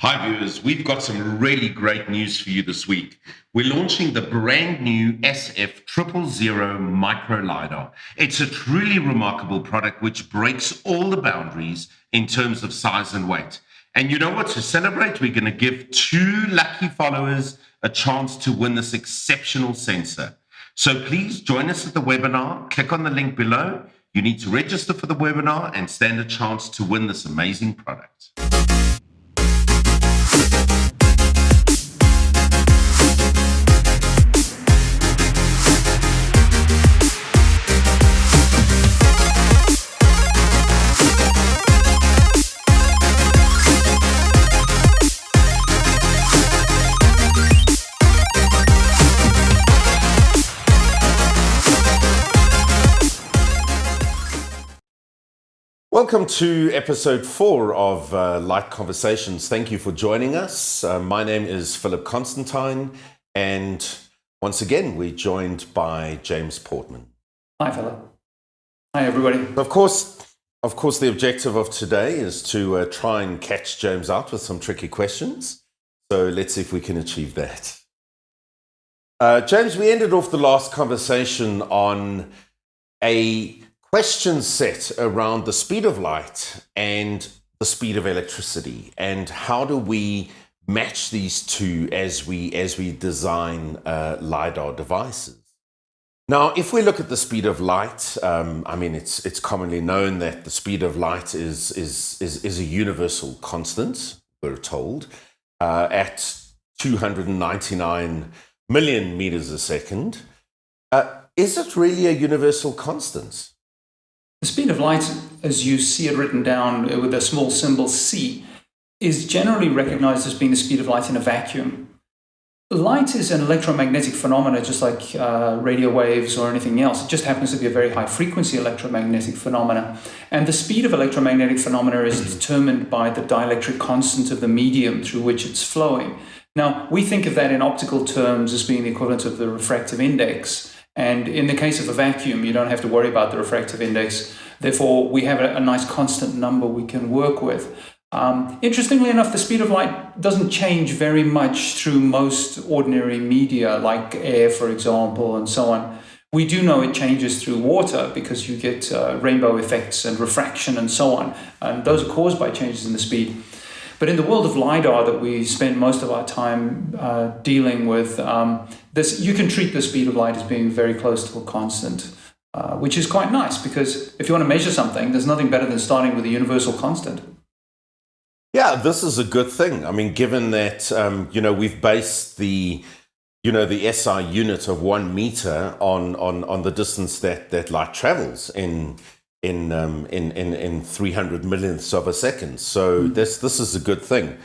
Hi viewers, we've got some really great news for you this week. We're launching the brand new SF000 Micro LiDAR. It's a truly remarkable product which breaks all the boundaries in terms of size and weight. And you know what? To celebrate, we're going to give 2 lucky followers a chance to win this exceptional sensor. So please join us at the webinar. Click on the link below. You need to register for the webinar and stand a chance to win this amazing product. Welcome to episode 4 of Light Conversations. Thank you for joining us. My name is Philip Constantine, and once again, we're joined by James Portman. Hi, Philip. Hi, everybody. Of course, the objective of today is to try and catch James out with some tricky questions. So let's see if we can achieve that. James, we ended off the last conversation on a question set around the speed of light and the speed of electricity, and how do we match these two as we design LiDAR devices. Now, if we look at the speed of light, it's commonly known that the speed of light is a universal constant, we're told, at 299 million meters a second. Is it really a universal constant? The speed of light, as you see it written down with a small symbol c, is generally recognized as being the speed of light in a vacuum. Light is an electromagnetic phenomenon, just like radio waves or anything else. It just happens to be a very high frequency electromagnetic phenomena. And the speed of electromagnetic phenomena is determined by the dielectric constant of the medium through which it's flowing. Now, we think of that in optical terms as being the equivalent of the refractive index. And in the case of a vacuum, you don't have to worry about the refractive index. Therefore, we have a nice constant number we can work with. Interestingly enough, the speed of light doesn't change very much through most ordinary media, like air, for example, and so on. We do know it changes through water because you get rainbow effects and refraction and so on. And those are caused by changes in the speed. But in the world of LiDAR that we spend most of our time dealing with, you can treat the speed of light as being very close to a constant, which is quite nice, because if you want to measure something, there's nothing better than starting with a universal constant. Yeah, this is a good thing. I mean, given that, we've based the SI unit of 1 meter on the distance that light travels in 300 millionths of a second. So this is a good thing.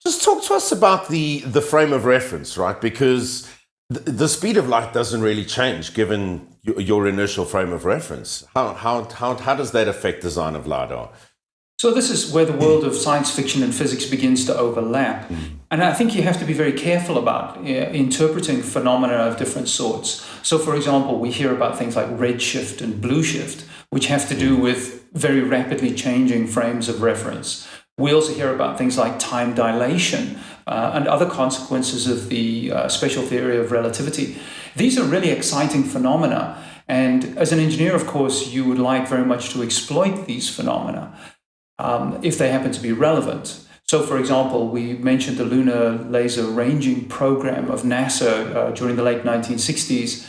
Just talk to us about the frame of reference, right? Because the speed of light doesn't really change given your initial frame of reference. How does that affect design of LiDAR? So this is where the world of science fiction and physics begins to overlap. And I think you have to be very careful about interpreting phenomena of different sorts. So, for example, we hear about things like redshift and blueshift, which have to do with very rapidly changing frames of reference. We also hear about things like time dilation and other consequences of the special theory of relativity. These are really exciting phenomena. And as an engineer, of course, you would like very much to exploit these phenomena if they happen to be relevant. So, for example, we mentioned the Lunar Laser Ranging Program of NASA during the late 1960s.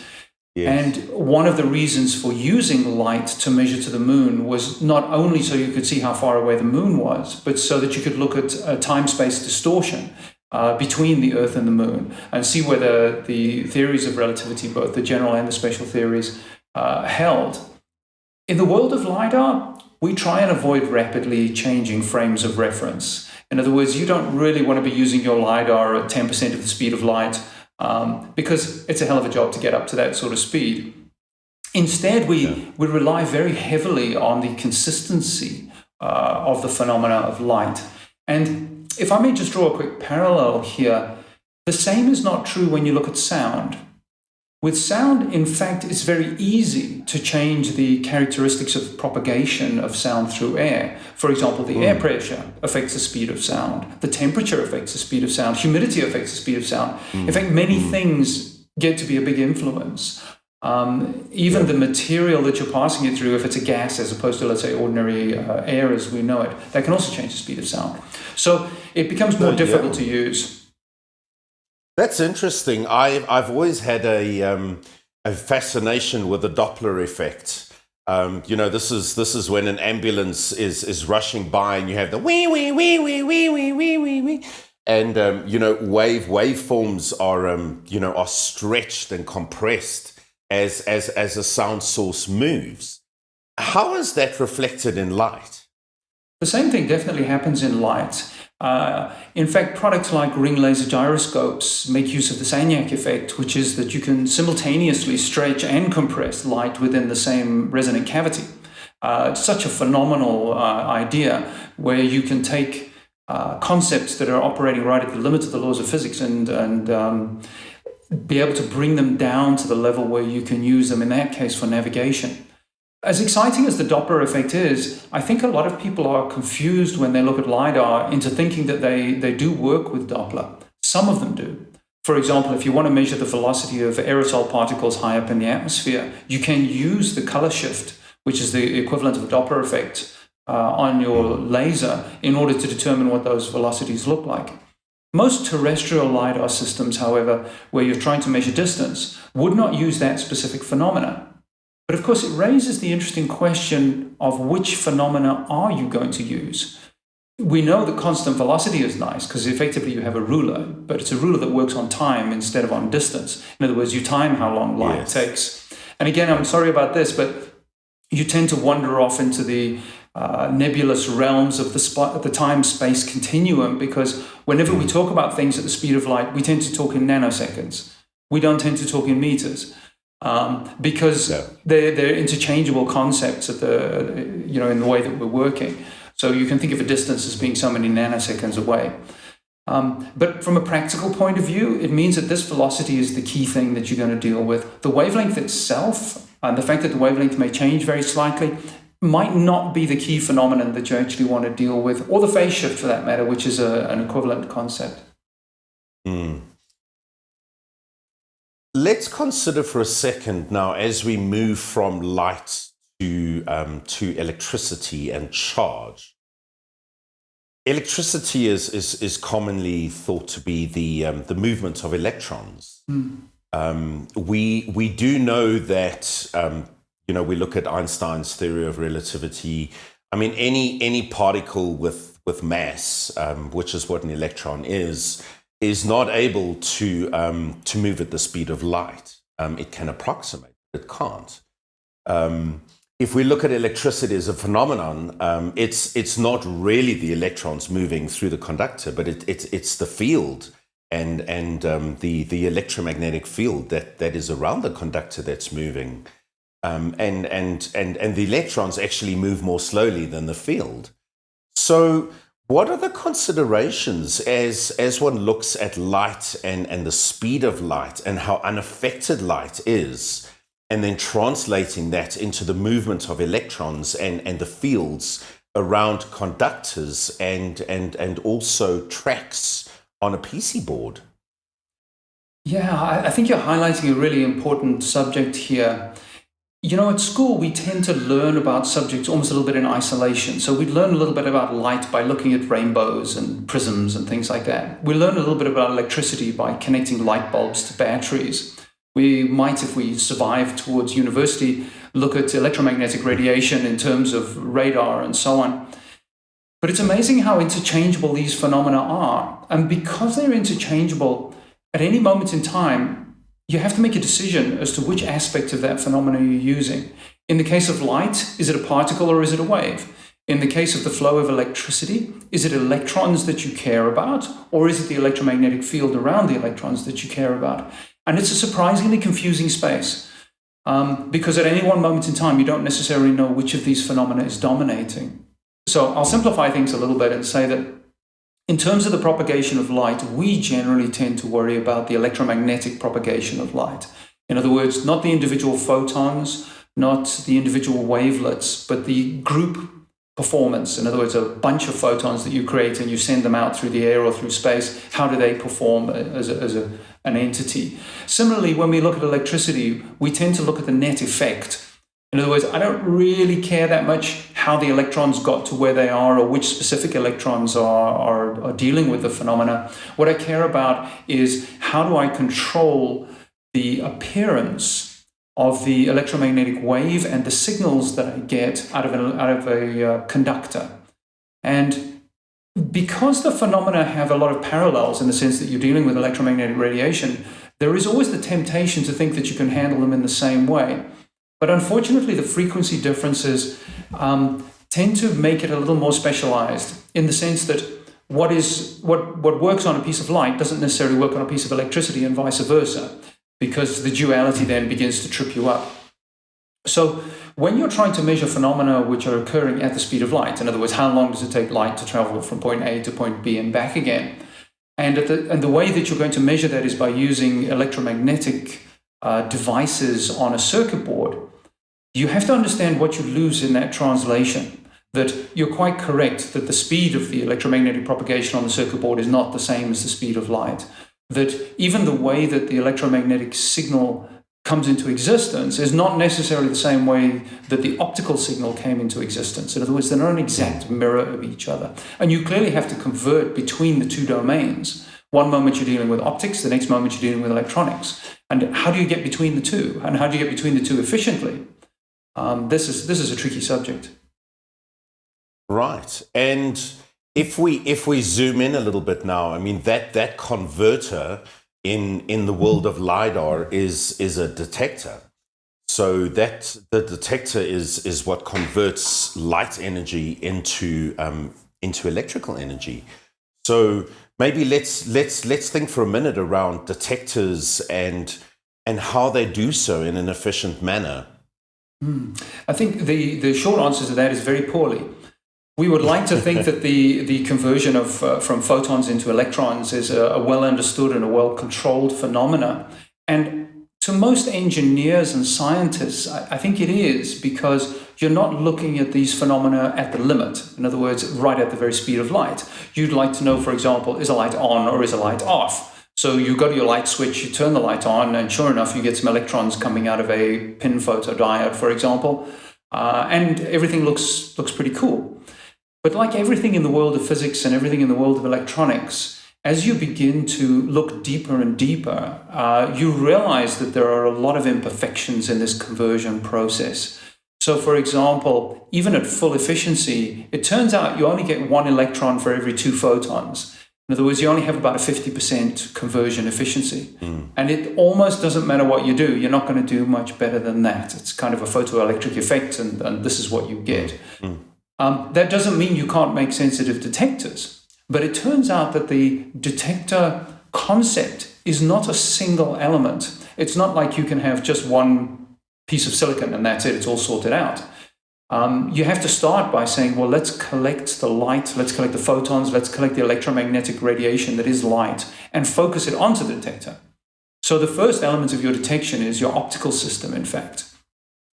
Yes. And one of the reasons for using light to measure to the moon was not only so you could see how far away the moon was, but so that you could look at time-space distortion between the Earth and the moon and see whether the theories of relativity, both the general and the special theories, held. In the world of LiDAR, we try and avoid rapidly changing frames of reference. In other words, you don't really want to be using your LiDAR at 10% of the speed of light, because it's a hell of a job to get up to that sort of speed. Instead, we rely very heavily on the consistency of the phenomena of light. And if I may just draw a quick parallel here, the same is not true when you look at sound. With sound, in fact, it's very easy to change the characteristics of propagation of sound through air. For example, the air pressure affects the speed of sound. The temperature affects the speed of sound. Humidity affects the speed of sound. In fact, many things get to be a big influence. Even the material that you're passing it through, if it's a gas as opposed to, let's say, ordinary air as we know it, that can also change the speed of sound. So it becomes more difficult to use. That's interesting. I've always had a fascination with the Doppler effect. This is when an ambulance is rushing by, and you have the wee wee wee wee wee wee wee wee wee, and waveforms are stretched and compressed as a sound source moves. How is that reflected in light? The same thing definitely happens in light. In fact, products like ring laser gyroscopes make use of the Sagnac effect, which is that you can simultaneously stretch and compress light within the same resonant cavity. It's such a phenomenal idea where you can take concepts that are operating right at the limit of the laws of physics and be able to bring them down to the level where you can use them, in that case, for navigation. As exciting as the Doppler effect is, I think a lot of people are confused when they look at LiDAR into thinking that they do work with Doppler. Some of them do. For example, if you want to measure the velocity of aerosol particles high up in the atmosphere, you can use the color shift, which is the equivalent of the Doppler effect, on your laser in order to determine what those velocities look like. Most terrestrial LiDAR systems, however, where you're trying to measure distance, would not use that specific phenomena. But of course, it raises the interesting question of which phenomena are you going to use? We know that constant velocity is nice because effectively you have a ruler, but it's a ruler that works on time instead of on distance. In other words, you time how long light takes. And again, I'm sorry about this, but you tend to wander off into the nebulous realms of the time-space continuum, because whenever we talk about things at the speed of light, we tend to talk in nanoseconds. We don't tend to talk in meters. Because they're interchangeable concepts in the way that we're working. So you can think of a distance as being so many nanoseconds away. But from a practical point of view, it means that this velocity is the key thing that you're going to deal with. The wavelength itself, and the fact that the wavelength may change very slightly, might not be the key phenomenon that you actually want to deal with, or the phase shift for that matter, which is an equivalent concept. Let's consider for a second now, as we move from light to electricity and charge. Electricity is commonly thought to be the movement of electrons. We do know that we look at Einstein's theory of relativity. I mean, any particle with mass, which is what an electron is not able to move at the speed of light. It can approximate, it can't. If we look at electricity as a phenomenon, it's not really the electrons moving through the conductor, but it's the field and the electromagnetic field that is around the conductor that's moving. And the electrons actually move more slowly than the field. So what are the considerations as one looks at light and the speed of light and how unaffected light is, and then translating that into the movement of electrons and the fields around conductors and also tracks on a PC board? Yeah, I think you're highlighting a really important subject here. At school, we tend to learn about subjects almost a little bit in isolation. So we learn a little bit about light by looking at rainbows and prisms and things like that. We learn a little bit about electricity by connecting light bulbs to batteries. We might, if we survive towards university, look at electromagnetic radiation in terms of radar and so on. But it's amazing how interchangeable these phenomena are. And because they're interchangeable, at any moment in time, you have to make a decision as to which aspect of that phenomenon you're using. In the case of light, is it a particle or is it a wave? In the case of the flow of electricity, is it electrons that you care about, or is it the electromagnetic field around the electrons that you care about? And it's a surprisingly confusing space, because at any one moment in time, you don't necessarily know which of these phenomena is dominating. So I'll simplify things a little bit and say that in terms of the propagation of light, we generally tend to worry about the electromagnetic propagation of light. In other words, not the individual photons, not the individual wavelets, but the group performance. In other words, a bunch of photons that you create and you send them out through the air or through space. How do they perform as an entity? Similarly, when we look at electricity, we tend to look at the net effect. In other words, I don't really care that much how the electrons got to where they are or which specific electrons are dealing with the phenomena. What I care about is how do I control the appearance of the electromagnetic wave and the signals that I get out of a conductor. And because the phenomena have a lot of parallels in the sense that you're dealing with electromagnetic radiation, there is always the temptation to think that you can handle them in the same way. But unfortunately, the frequency differences tend to make it a little more specialized in the sense that what works on a piece of light doesn't necessarily work on a piece of electricity and vice versa, because the duality then begins to trip you up. So when you're trying to measure phenomena which are occurring at the speed of light, in other words, how long does it take light to travel from point A to point B and back again? And the way that you're going to measure that is by using electromagnetic devices on a circuit board. You have to understand what you lose in that translation, that you're quite correct that the speed of the electromagnetic propagation on the circuit board is not the same as the speed of light, that even the way that the electromagnetic signal comes into existence is not necessarily the same way that the optical signal came into existence. In other words, they're not an exact mirror of each other. And you clearly have to convert between the two domains. One moment you're dealing with optics, the next moment you're dealing with electronics. And how do you get between the two? And how do you get between the two efficiently? This is a tricky subject. Right. And if we zoom in a little bit now, I mean, that converter in the world of LiDAR is a detector. So that the detector is what converts light energy into electrical energy. So maybe let's think for a minute around detectors and how they do so in an efficient manner. I think the short answer to that is very poorly. We would like to think that the conversion of from photons into electrons is a well understood and a well controlled phenomena. And to most engineers and scientists, I think it is, because you're not looking at these phenomena at the limit. In other words, right at the very speed of light. You'd like to know, for example, is a light on or is a light off? So you go to your light switch, you turn the light on, and sure enough, you get some electrons coming out of a pin photodiode, for example, and everything looks pretty cool. But like everything in the world of physics and everything in the world of electronics, as you begin to look deeper and deeper, you realize that there are a lot of imperfections in this conversion process. So, for example, even at full efficiency, it turns out you only get one electron for every two photons. In other words, you only have about a 50% conversion efficiency. And it almost doesn't matter what you do. You're not going to do much better than that. It's kind of a photoelectric effect, and this is what you get. That doesn't mean you can't make sensitive detectors. But it turns out that the detector concept is not a single element. It's not like you can have just one piece of silicon and that's it. It's all sorted out. You have to start by saying, well, let's collect the light, let's collect the photons, let's collect the electromagnetic radiation that is light and focus it onto the detector. So the first element of your detection is your optical system, in fact.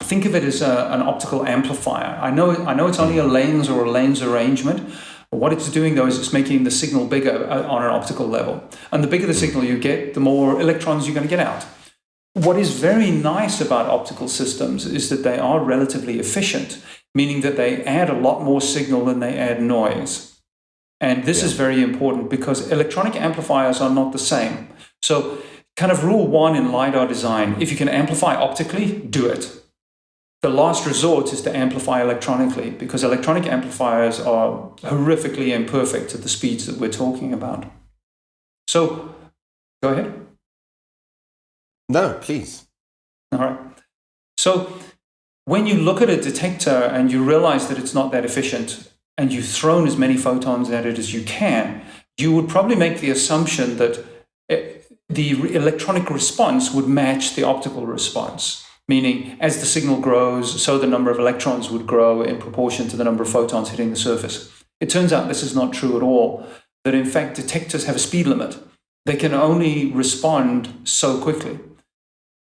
Think of it as an optical amplifier. I know it's only a lens or a lens arrangement. But what it's doing, though, is it's making the signal bigger on an optical level. And the bigger the signal you get, the more electrons you're going to get out. What is very nice about optical systems is that they are relatively efficient, meaning that they add a lot more signal than they add noise. And this is very important because electronic amplifiers are not the same. So kind of rule one in LiDAR design, if you can amplify optically, do it. The last resort is to amplify electronically because electronic amplifiers are horrifically imperfect at the speeds that we're talking about. So, go ahead. No, please. All right. So when you look at a detector and you realize that it's not that efficient and you've thrown as many photons at it as you can, you would probably make the assumption that the electronic response would match the optical response, meaning as the signal grows, so the number of electrons would grow in proportion to the number of photons hitting the surface. It turns out this is not true at all, that in fact detectors have a speed limit. They can only respond so quickly.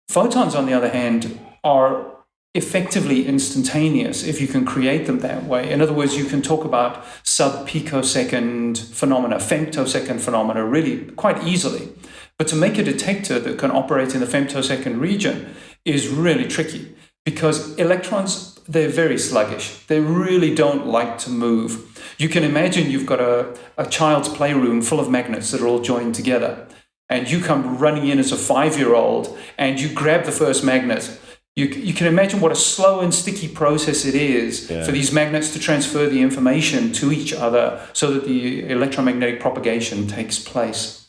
Photons, on the other hand, are effectively instantaneous if you can create them that way. In other words, you can talk about sub-picosecond phenomena, femtosecond phenomena really quite easily. But to make a detector that can operate in the femtosecond region is really tricky because electrons, they're very sluggish. They really don't like to move. You can imagine you've got a child's playroom full of magnets that are all joined together. And you come running in as a 5-year-old and you grab the first magnet. You can imagine what a slow and sticky process it is for these magnets to transfer the information to each other so that the electromagnetic propagation takes place.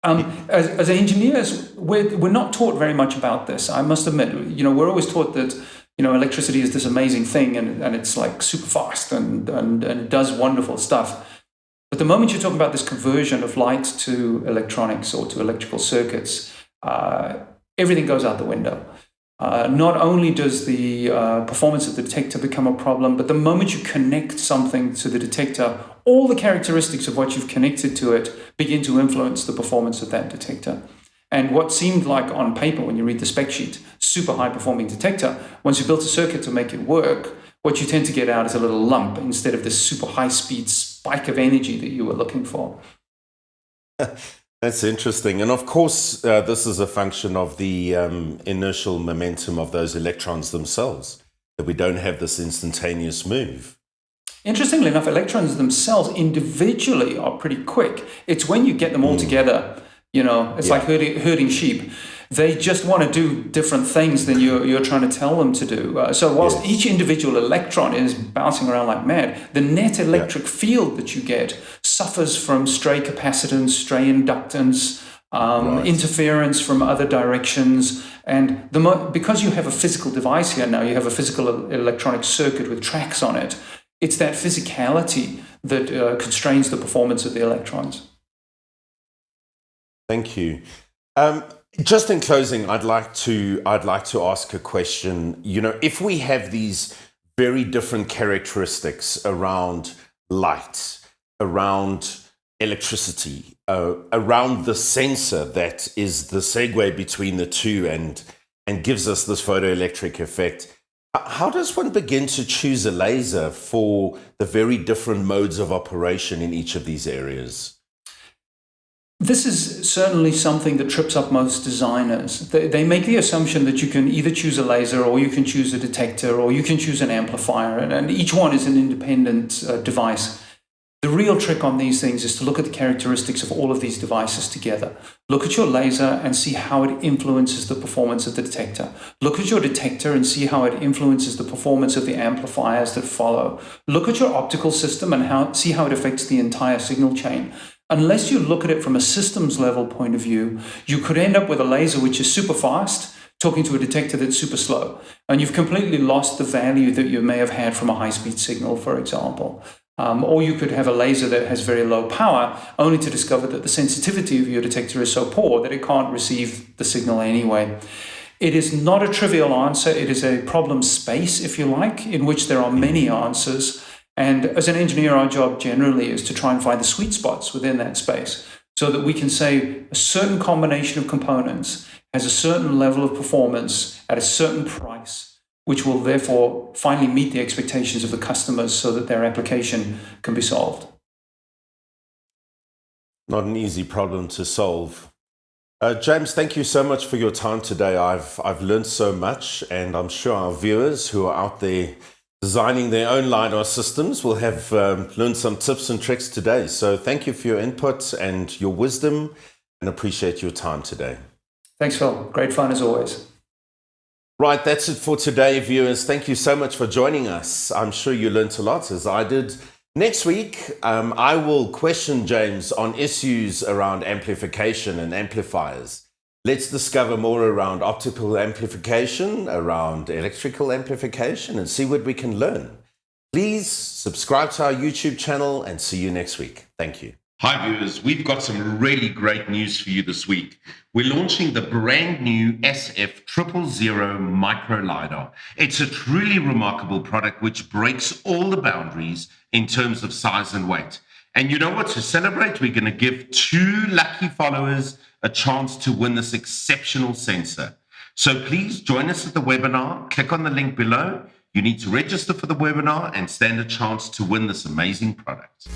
As engineers, we're not taught very much about this. I must admit, we're always taught that electricity is this amazing thing and it's like super fast and it does wonderful stuff. But the moment you talk about this conversion of light to electronics or to electrical circuits, everything goes out the window. Not only does the performance of the detector become a problem, but the moment you connect something to the detector, all the characteristics of what you've connected to it begin to influence the performance of that detector. And what seemed like on paper, when you read the spec sheet, super high performing detector, once you built a circuit to make it work, what you tend to get out is a little lump instead of this super high speed spike of energy that you were looking for. That's interesting. And of course, this is a function of the inertial momentum of those electrons themselves, that we don't have this instantaneous move. Interestingly enough, electrons themselves individually are pretty quick. It's when you get them all together, it's like herding sheep. They just want to do different things than you're trying to tell them to do. So whilst each individual electron is bouncing around like mad, the net electric field that you get suffers from stray capacitance, stray inductance, interference from other directions. And because you have a physical device here now, you have a physical electronic circuit with tracks on it, it's that physicality that constrains the performance of the electrons. Thank you. Just in closing, I'd like to ask a question. If we have these very different characteristics around light, around electricity, around the sensor that is the segue between the two and gives us this photoelectric effect, how does one begin to choose a laser for the very different modes of operation in each of these areas? This is certainly something that trips up most designers. They make the assumption that you can either choose a laser or you can choose a detector or you can choose an amplifier, and each one is an independent device. The real trick on these things is to look at the characteristics of all of these devices together. Look at your laser and see how it influences the performance of the detector. Look at your detector and see how it influences the performance of the amplifiers that follow. Look at your optical system and see how it affects the entire signal chain. Unless you look at it from a systems level point of view, you could end up with a laser which is super fast, talking to a detector that's super slow. And you've completely lost the value that you may have had from a high-speed signal, for example. Or you could have a laser that has very low power, only to discover that the sensitivity of your detector is so poor that it can't receive the signal anyway. It is not a trivial answer. It is a problem space, if you like, in which there are many answers. And as an engineer, our job generally is to try and find the sweet spots within that space so that we can say a certain combination of components has a certain level of performance at a certain price, which will therefore finally meet the expectations of the customers so that their application can be solved. Not an easy problem to solve. James, thank you so much for your time today. I've learned so much, and I'm sure our viewers who are out there designing their own LiDAR systems will have learned some tips and tricks today. So thank you for your input and your wisdom, and appreciate your time today. Thanks, Phil. Great fun as always. Right, that's it for today, viewers. Thank you so much for joining us. I'm sure you learned a lot, as I did. Next week, I will question James on issues around amplification and amplifiers. Let's discover more around optical amplification, around electrical amplification, and see what we can learn. Please subscribe to our YouTube channel and see you next week. Thank you. Hi viewers, we've got some really great news for you this week. We're launching the brand new SF000 Micro LiDAR. It's a truly remarkable product which breaks all the boundaries in terms of size and weight. And you know what? To celebrate, we're going to give 2 lucky followers a chance to win this exceptional sensor. So please join us at the webinar. Click on the link below. You need to register for the webinar and stand a chance to win this amazing product.